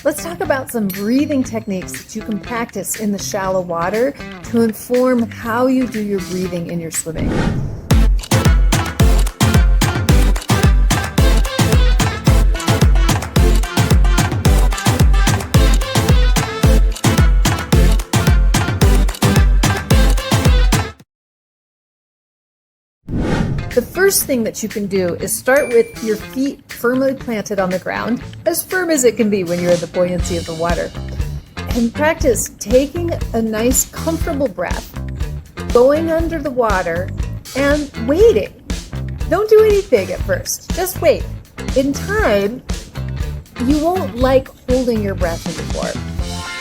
Let's talk about some breathing techniques that you can practice in the shallow water to inform how you do your breathing in your swimming. The first thing that you can do is start with your feet firmly planted on the ground, as firm as it can be when you're in the buoyancy of the water. And practice taking a nice, comfortable breath, going under the water, and waiting. Don't do anything at first, just wait. In time, you won't like holding your breath anymore.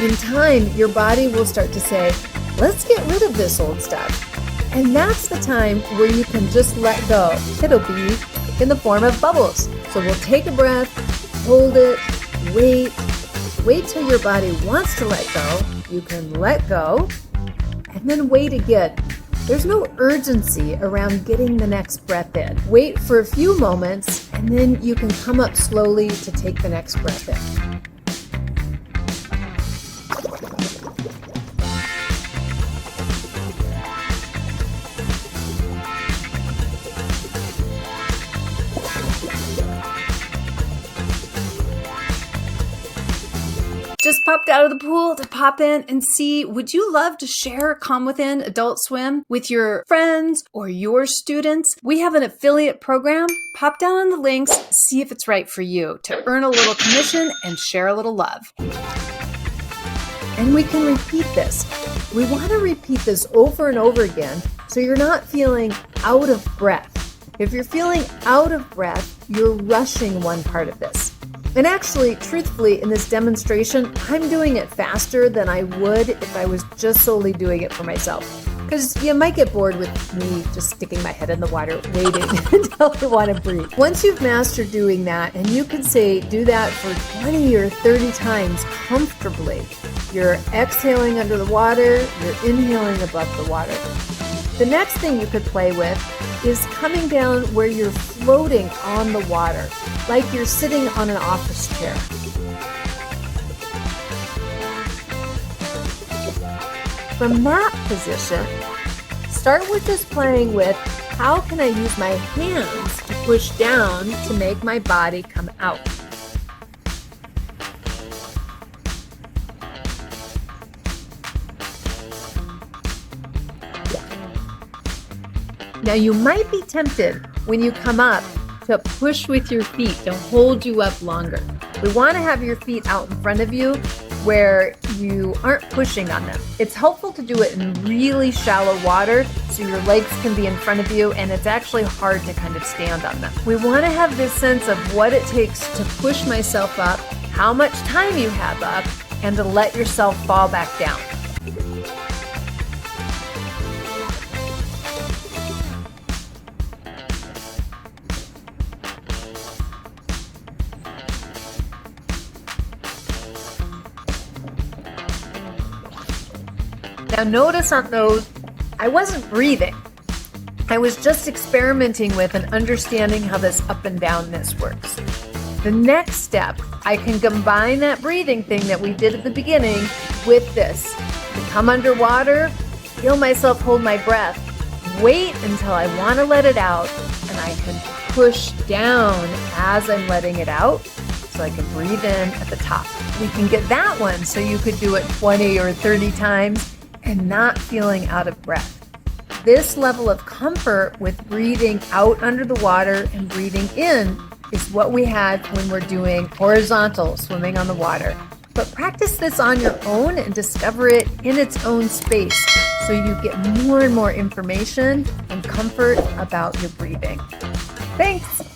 In time, your body will start to say, let's get rid of this old stuff. And that's the time where you can just let go. It'll be in the form of bubbles. So we'll take a breath, hold it, wait till your body wants to let go. You can let go and then wait again. There's no urgency around getting the next breath in. Wait for a few moments and then you can come up slowly to take the next breath in. Just popped out of the pool to pop in and see, would you love to share Calm Within Adult Swim with your friends or your students? We have an affiliate program. Pop down on the links, see if it's right for you to earn a little commission and share a little love. And we can repeat this. We want to repeat this over and over again so you're not feeling out of breath. If you're feeling out of breath, you're rushing one part of this. And actually, truthfully, in this demonstration, I'm doing it faster than I would if I was just solely doing it for myself. Because you might get bored with me just sticking my head in the water, waiting until I want to breathe. Once you've mastered doing that, and you can say, do that for 20 or 30 times comfortably, you're exhaling under the water, you're inhaling above the water. The next thing you could play with is coming down where you're floating on the water, like you're sitting on an office chair. From that position, start with just playing with how can I use my hands to push down to make my body come out. Now you might be tempted when you come up to push with your feet to hold you up longer. We want to have your feet out in front of you where you aren't pushing on them. It's helpful to do it in really shallow water so your legs can be in front of you and it's actually hard to kind of stand on them. We want to have this sense of what it takes to push myself up, how much time you have up, and to let yourself fall back down. Now notice on those, I wasn't breathing. I was just experimenting with and understanding how this up and downness works. The next step, I can combine that breathing thing that we did at the beginning with this. Come underwater, feel myself hold my breath, wait until I want to let it out, and I can push down as I'm letting it out so I can breathe in at the top. We can get that one so you could do it 20 or 30 times and not feeling out of breath. This level of comfort with breathing out under the water and breathing in is what we have when we're doing horizontal swimming on the water. But practice this on your own and discover it in its own space so you get more and more information and comfort about your breathing. Thanks.